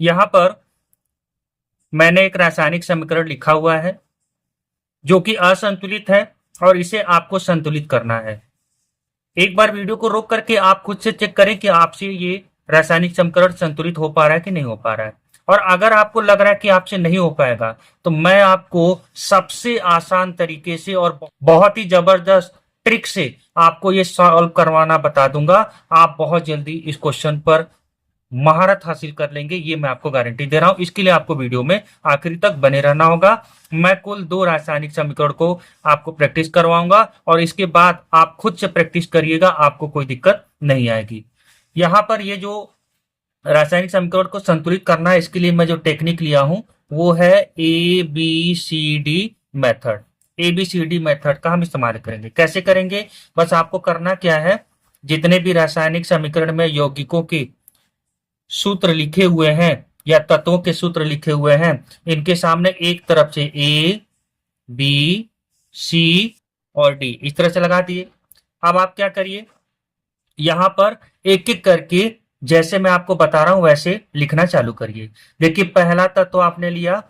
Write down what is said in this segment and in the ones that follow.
यहाँ पर मैंने एक रासायनिक समीकरण लिखा हुआ है जो कि असंतुलित है और इसे आपको संतुलित करना है। एक बार वीडियो को रोक करके आप खुद से चेक करें कि आपसे ये रासायनिक समीकरण संतुलित हो पा रहा है कि नहीं हो पा रहा है। और अगर आपको लग रहा है कि आपसे नहीं हो पाएगा तो मैं आपको सबसे आसान तरीके से और बहुत ही जबरदस्त ट्रिक से आपको ये सॉल्व करवाना बता दूंगा। आप बहुत जल्दी इस क्वेश्चन पर महारत हासिल कर लेंगे, ये मैं आपको गारंटी दे रहा हूं। इसके लिए आपको वीडियो में आखिरी तक बने रहना होगा। मैं कुल 2 रासायनिक समीकरण को आपको प्रैक्टिस करवाऊंगा और इसके बाद आप खुद से प्रैक्टिस करिएगा, आपको कोई दिक्कत नहीं आएगी। यहाँ पर ये जो रासायनिक समीकरण को संतुलित करना है, इसके लिए मैं जो टेक्निक लिया हूं वो है ABCD मेथड। ABCD मेथड का हम इस्तेमाल करेंगे। कैसे करेंगे? बस आपको करना क्या है, जितने भी रासायनिक समीकरण में यौगिकों के सूत्र लिखे हुए हैं या तत्वों के सूत्र लिखे हुए हैं, इनके सामने एक तरफ से A, B, C और D इस तरह से लगा दिए। अब आप क्या करिए, यहां पर एक एक करके जैसे मैं आपको बता रहा हूं वैसे लिखना चालू करिए। देखिए, पहला तत्व आपने लिया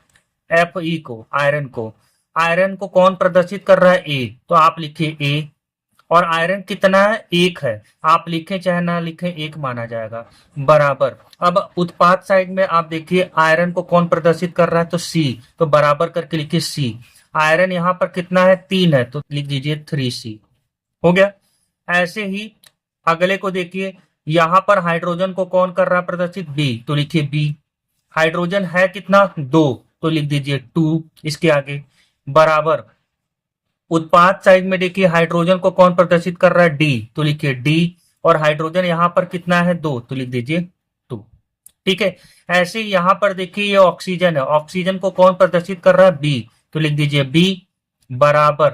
Fe को, आयरन को। आयरन को कौन प्रदर्शित कर रहा है? A, तो आप लिखिए A। और आयरन कितना है? 1 है। आप लिखें चाहे ना लिखें, 1 माना जाएगा, बराबर। अब उत्पाद साइड में आप देखिए आयरन को कौन प्रदर्शित कर रहा है? तो C, तो बराबर करके लिखिए C। आयरन यहाँ पर कितना है? 3 है, तो लिख दीजिए 3C। हो गया। ऐसे ही अगले को देखिए, यहां पर हाइड्रोजन को कौन कर रहा है प्रदर्शित? B, तो लिखिए B। हाइड्रोजन है कितना? 2, तो लिख दीजिए 2 इसके आगे, बराबर। उत्पाद साइड में देखिए हाइड्रोजन को कौन प्रदर्शित कर रहा है? डी, तो लिखिए डी। और हाइड्रोजन यहाँ पर कितना है? 2, तो लिख दीजिए 2। ठीक है। ऐसे ही यहाँ पर देखिए ये ऑक्सीजन है, ऑक्सीजन को कौन प्रदर्शित कर रहा है? बी, तो लिख दीजिए बी, बराबर।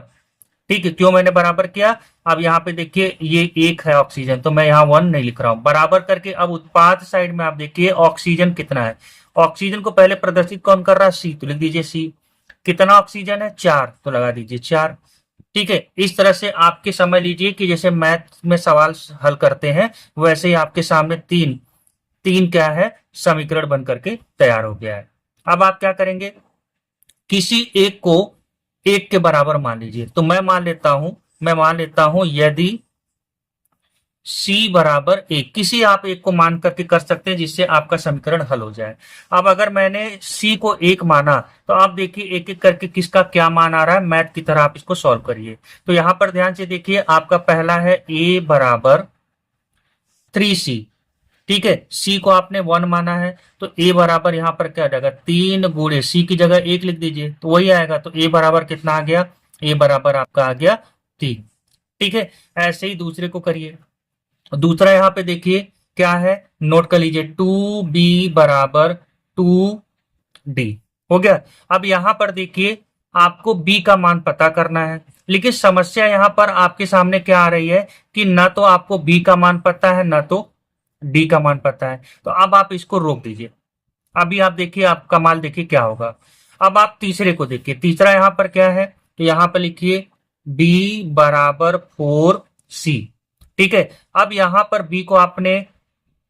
ठीक है, क्यों मैंने बराबर किया? अब यहाँ पे देखिए ये 1 है ऑक्सीजन, तो मैं यहाँ 1 नहीं लिख रहा हूं, बराबर करके। अब उत्पाद साइड में आप देखिए ऑक्सीजन कितना है। ऑक्सीजन को पहले प्रदर्शित कौन कर रहा है? सी, तो लिख दीजिए सी। कितना ऑक्सीजन है? 4, तो लगा दीजिए 4। ठीक है। इस तरह से आपके समझ लीजिए कि जैसे मैथ में सवाल हल करते हैं वैसे ही आपके सामने तीन तीन क्या है, समीकरण बन करके तैयार हो गया है। अब आप क्या करेंगे, किसी एक को 1 के बराबर मान लीजिए। तो मैं मान लेता हूं यदि C बराबर 1, किसी आप एक को मान करके कर सकते हैं जिससे आपका समीकरण हल हो जाए। अब अगर मैंने C को 1 माना तो आप देखिए एक एक करके किसका क्या मान आ रहा है, मैथ की तरह आप इसको सॉल्व करिए। तो यहां पर ध्यान से देखिए, आपका पहला है A बराबर 3C। ठीक है, C को आपने 1 माना है तो A बराबर यहां पर क्या आ जाएगा? 3 गुणे C की जगह 1 लिख दीजिए तो वही आएगा। तो A बराबर कितना आ गया? A बराबर आपका आ गया 3। ठीक है। ऐसे ही दूसरे को करिए। दूसरा यहां पे देखिए क्या है, नोट कर लीजिए, 2B बराबर 2D। हो गया। अब यहां पर देखिए आपको B का मान पता करना है, लेकिन समस्या यहां पर आपके सामने क्या आ रही है कि ना तो आपको B का मान पता है ना तो D का मान पता है। तो अब आप इसको रोक दीजिए। अभी आप देखिए आपका मान देखिए क्या होगा। अब आप तीसरे को देखिए, तीसरा यहां पर क्या है, तो यहां पर लिखिए B बराबर 4C। ठीक है। अब यहां पर B को आपने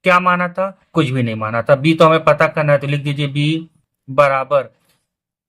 क्या माना था? कुछ भी नहीं माना था। B तो हमें पता करना है, तो लिख दीजिए B बराबर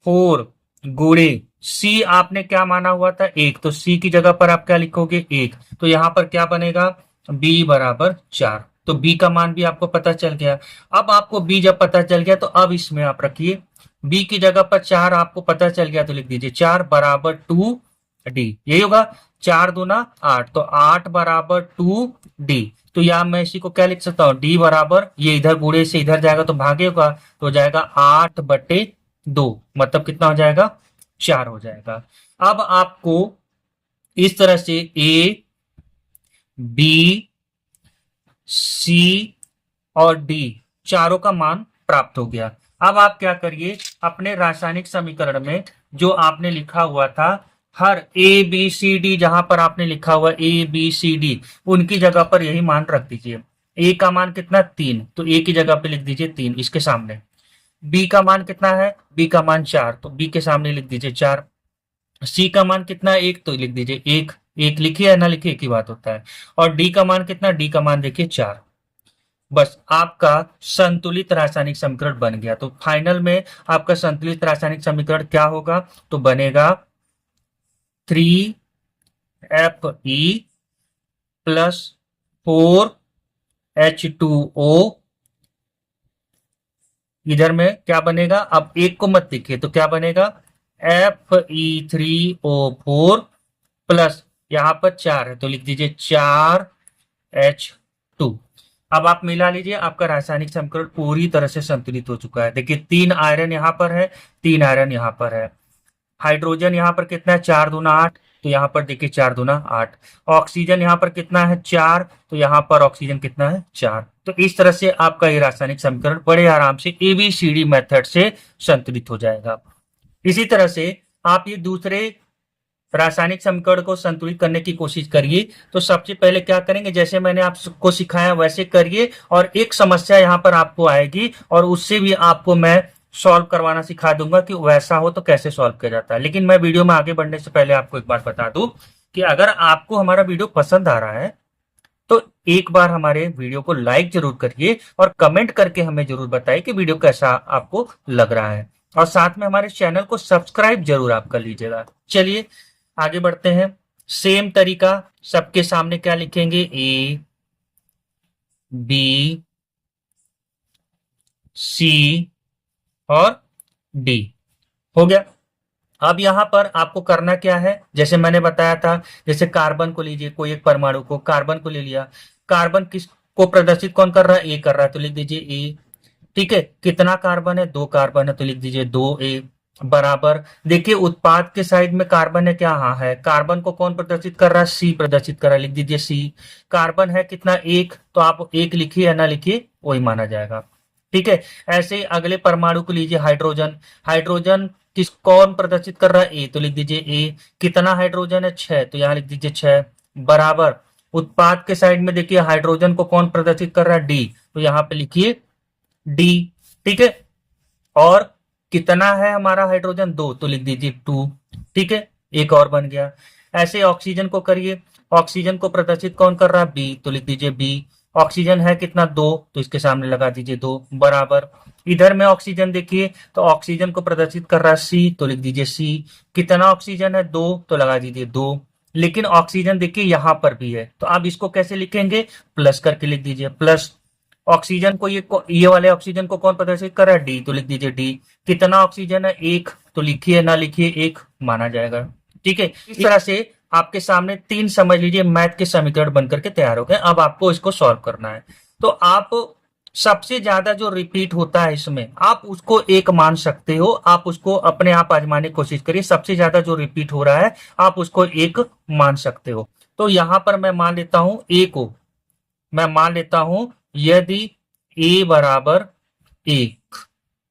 4 गुणे C आपने क्या माना हुआ था? 1, तो C की जगह पर आप क्या लिखोगे? 1। तो यहां पर क्या बनेगा? B बराबर 4। तो B का मान भी आपको पता चल गया। अब आपको B जब पता चल गया तो अब इसमें आप रखिए B की जगह पर 4 आपको पता चल गया तो लिख दीजिए 4 बराबर 2D। यही होगा, 4 दूना 8, तो 8 बराबर 2D। तो यहां मैं इसी को क्या लिख सकता हूं? D बराबर, ये इधर गुणे से इधर जाएगा तो भागे होगा, तो हो जाएगा 8/2, मतलब कितना हो जाएगा? 4 हो जाएगा। अब आपको इस तरह से A, B, C और D चारों का मान प्राप्त हो गया। अब आप क्या करिए, अपने रासायनिक समीकरण में जो आपने लिखा हुआ था, हर A B C D जहां पर आपने लिखा हुआ A B C D उनकी जगह पर यही मान रख दीजिए। A का मान कितना? 3, तो A की जगह पे लिख दीजिए 3 इसके सामने। B का मान कितना है? B का मान 4, तो B के सामने लिख दीजिए 4। C का मान कितना है? 1, तो लिख दीजिए 1। 1 लिखिए या ना लिखिए एक ही बात होता है। और D का मान कितना? D का मान देखिए 4, बस आपका संतुलित रासायनिक समीकरण बन गया। तो फाइनल में आपका संतुलित रासायनिक समीकरण क्या होगा? तो बनेगा 3Fe प्लस 4H2O। इधर में क्या बनेगा? अब एक को मत देखिए, तो क्या बनेगा? Fe3O4 प्लस यहां पर 4 है तो लिख दीजिए 4H2। अब आप मिला लीजिए, आपका रासायनिक समीकरण पूरी तरह से संतुलित हो चुका है। देखिए 3 आयरन यहां पर है, 3 आयरन यहां पर है। हाइड्रोजन यहाँ पर कितना है? 4 दूना 8, तो यहाँ पर देखिए 4 दूना 8। ऑक्सीजन यहाँ पर कितना है? 4, तो यहाँ पर ऑक्सीजन कितना है? 4। तो इस तरह से आपका ये रासायनिक समीकरण बड़े आराम से एबीसीडी मेथड से संतुलित हो जाएगा। इसी तरह से आप ये दूसरे रासायनिक समीकरण को संतुलित करने की कोशिश करिए। तो सबसे पहले क्या करेंगे, जैसे मैंने आपको सिखाया वैसे करिए, और एक समस्या यहाँ पर आपको आएगी और उससे भी आपको मैं सॉल्व करवाना सिखा दूंगा कि वैसा हो तो कैसे सॉल्व किया जाता है। लेकिन मैं वीडियो में आगे बढ़ने से पहले आपको एक बात बता दूं कि अगर आपको हमारा वीडियो पसंद आ रहा है तो एक बार हमारे वीडियो को लाइक जरूर करिए और कमेंट करके हमें जरूर बताइए कि वीडियो कैसा आपको लग रहा है, और साथ में हमारे चैनल को सब्सक्राइब जरूर आप कर लीजिएगा। चलिए आगे बढ़ते हैं। सेम तरीका, सबके सामने क्या लिखेंगे? ए बी सी और डी। हो गया। अब यहां पर आपको करना क्या है, जैसे मैंने बताया था, जैसे कार्बन को लीजिए, कोई एक परमाणु को, कार्बन को ले लिया। कार्बन किस को प्रदर्शित कौन कर रहा है? ए कर रहा है, तो लिख दीजिए ए। ठीक है, कितना कार्बन है? 2 कार्बन है, तो लिख दीजिए 2A बराबर। देखिए उत्पाद के साइड में कार्बन है क्या? हाँ है। कार्बन को कौन प्रदर्शित कर रहा है? सी प्रदर्शित कर रहा है, लिख दीजिए सी। कार्बन है कितना? 1, तो आप 1 लिखिए या ना लिखिए वही माना जाएगा। ठीक है, ऐसे ही अगले परमाणु को लीजिए, हाइड्रोजन। हाइड्रोजन किस कौन प्रदर्शित कर रहा है? ए, तो लिख दीजिए ए। कितना हाइड्रोजन है? 6, तो यहाँ लिख दीजिए 6 बराबर। उत्पाद के साइड में देखिए हाइड्रोजन को कौन प्रदर्शित कर रहा है? डी, तो यहाँ पे लिखिए डी। ठीक है, और कितना है हमारा हाइड्रोजन? 2, तो लिख दीजिए 2। ठीक है, एक और बन गया। ऐसे ऑक्सीजन को करिए, ऑक्सीजन को प्रदर्शित कौन कर रहा है? बी, तो लिख दीजिए बी। ऑक्सीजन है कितना? 2, तो इसके सामने लगा दीजिए 2 बराबर। इधर में ऑक्सीजन देखिए, तो ऑक्सीजन को प्रदर्शित कर रहा है सी, तो लिख दीजिए सी। कितना ऑक्सीजन है? 2, तो लगा दीजिए 2। लेकिन ऑक्सीजन देखिए यहां पर भी है, तो आप इसको कैसे लिखेंगे? प्लस करके लिख दीजिए प्लस। ऑक्सीजन को ये वाले ऑक्सीजन को कौन प्रदर्शित कर रहा है? डी, तो लिख दीजिए डी। कितना ऑक्सीजन है? 1, तो लिखिए ना लिखिए 1 माना जाएगा। ठीक है, इस तरह से आपके सामने 3 समझ लीजिए मैथ के समीकरण बनकर के तैयार हो गए। अब आपको इसको सॉल्व करना है। तो आप सबसे ज्यादा जो रिपीट होता है इसमें, आप उसको 1 मान सकते हो। आप उसको अपने आप आजमाने की कोशिश करिए। सबसे ज्यादा जो रिपीट हो रहा है आप उसको 1 मान सकते हो। तो यहां पर मैं मान लेता हूं ए को, मैं मान लेता हूं यदि ए बराबर 1,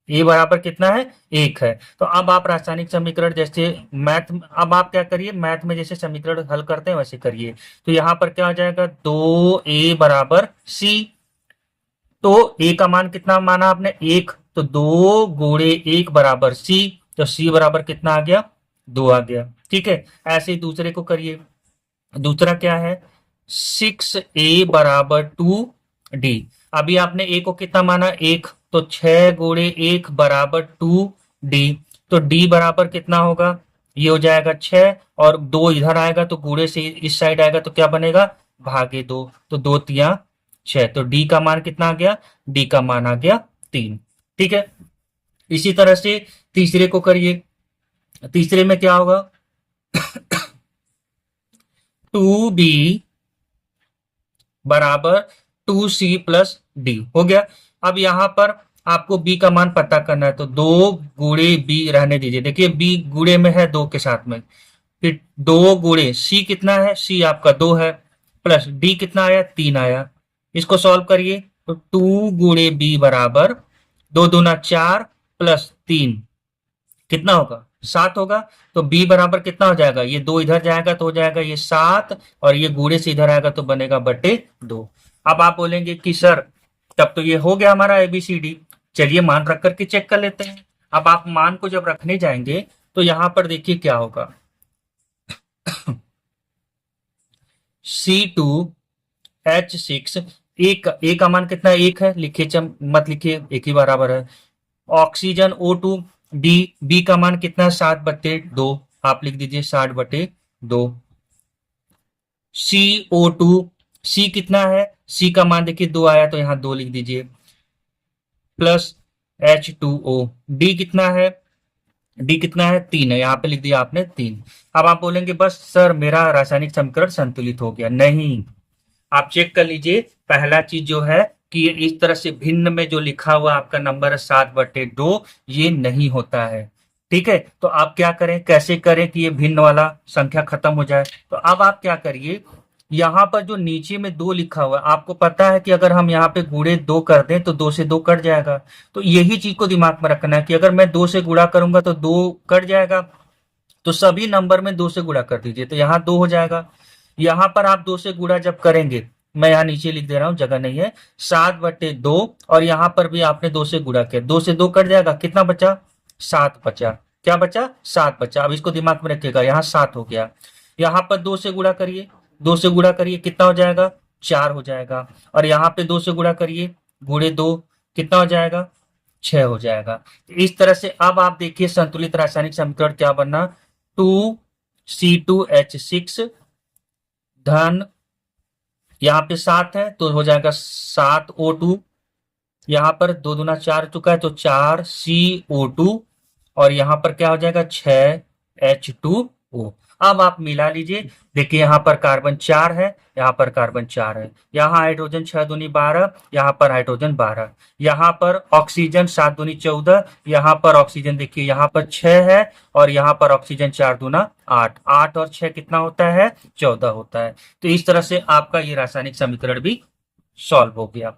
ए बराबर कितना है? 1 है। तो अब आप रासायनिक समीकरण जैसे मैथ, अब आप क्या करिए, मैथ में जैसे समीकरण हल करते हैं वैसे करिए। तो यहां पर क्या आ जाएगा? 2A बराबर सी। तो ए का मान कितना माना आपने? 1, तो 2 गुणे 1 बराबर सी। तो सी बराबर कितना आ गया? 2 आ गया। ठीक है, ऐसे ही दूसरे को करिए। दूसरा क्या है? 6A बराबर 2D। अभी आपने ए को कितना माना? 1, तो 6 गुणे 1 बराबर 2D। तो D बराबर कितना होगा? ये हो जाएगा 6, और 2 इधर आएगा तो गुणे से इस साइड आएगा तो क्या बनेगा? भागे 2, तो 2 तिया 6। तो D का मान कितना आ गया? D का मान आ गया 3। ठीक है, इसी तरह से तीसरे को करिए। तीसरे में क्या होगा? 2B बराबर 2C प्लस डी। हो गया। अब यहां पर आपको B का मान पता करना है, तो 2 गुणे B रहने दीजिए। देखिए B गुणे में है 2 के साथ में, फिर 2 गुणे C कितना है? C आपका 2 है, प्लस D कितना आया? 3 आया। इसको सॉल्व करिए, तो 2 गुणे B बराबर 2 दूना 4 प्लस 3 कितना होगा? 7 होगा। तो B बराबर कितना हो जाएगा? ये 2 इधर जाएगा तो हो जाएगा ये 7, और ये गुणे से इधर आएगा तो बनेगा बटे 2। अब आप बोलेंगे कि सर तब तो ये हो गया हमारा ABCD। चलिए मान रख करके चेक कर लेते हैं। अब आप मान को जब रखने जाएंगे तो यहां पर देखिए क्या होगा। C2H6 ए का मान कितना है? 1 है, लिखिए मत लिखिए, एक ही बराबर है। ऑक्सीजन O2 बी का मान कितना है? 60/2, आप लिख दीजिए 60/2। CO2 सी कितना है? सी का मान देखिए 2 आया तो यहाँ 2 लिख दीजिए, प्लस H2O। डी कितना है? डी कितना है? 3 है, यहाँ पे लिख दिया आपने 3। अब आप बोलेंगे बस सर मेरा रासायनिक समीकरण संतुलित हो गया। नहीं, आप चेक कर लीजिए। पहला चीज जो है कि ये इस तरह से भिन्न में जो लिखा हुआ आपका नंबर है 7/2, ये नहीं होता है। ठीक है, तो आप क्या करें, कैसे करें कि ये भिन्न वाला संख्या खत्म हो जाए? तो अब आप क्या करिए, यहाँ पर जो नीचे में 2 लिखा हुआ है, आपको पता है कि अगर हम यहाँ पे गुणे 2 कर दें तो 2 से 2 कट जाएगा। तो यही चीज को दिमाग में रखना है कि अगर मैं 2 से गुणा करूंगा तो 2 कट जाएगा, तो सभी नंबर में 2 से गुणा कर दीजिए, तो यहाँ 2 हो जाएगा। यहाँ पर आप 2 से गुणा जब करेंगे, मैं यहाँ नीचे लिख दे रहा हूँ, जगह नहीं है, 7/2, और यहाँ पर भी आपने 2 से गुणा किया, 2 से 2 कट जाएगा, कितना बचा? 7 बचा। क्या बचा? 7 बचा। अब इसको दिमाग में रखिएगा, यहाँ 7 हो गया। यहाँ पर 2 से गुणा करिए, 2 से गुणा करिए, कितना हो जाएगा? 4 हो जाएगा। और यहाँ पे 2 से गुणा करिए, गुणे 2, कितना हो जाएगा? 6 हो जाएगा। इस तरह से अब आप देखिए संतुलित रासायनिक समीकरण क्या बनना, 2C2H6 धन, यहाँ पे 7 है तो हो जाएगा 7O2, यहाँ पर 2 दूना 4 चुका है तो 4CO2, और यहाँ पर क्या हो जाएगा? 6H2O। अब आप मिला लीजिए, देखिए यहाँ पर कार्बन 4 है, यहाँ पर कार्बन 4 है, यहाँ हाइड्रोजन 6 दूनी 12, यहाँ पर हाइड्रोजन 12, यहाँ पर ऑक्सीजन 7 दूनी 14, यहाँ पर ऑक्सीजन देखिए यहाँ पर 6 है, और यहाँ पर ऑक्सीजन 4 दूना 8, 8 और 6 कितना होता है? 14 होता है। तो इस तरह से आपका ये रासायनिक समीकरण भी सॉल्व हो गया।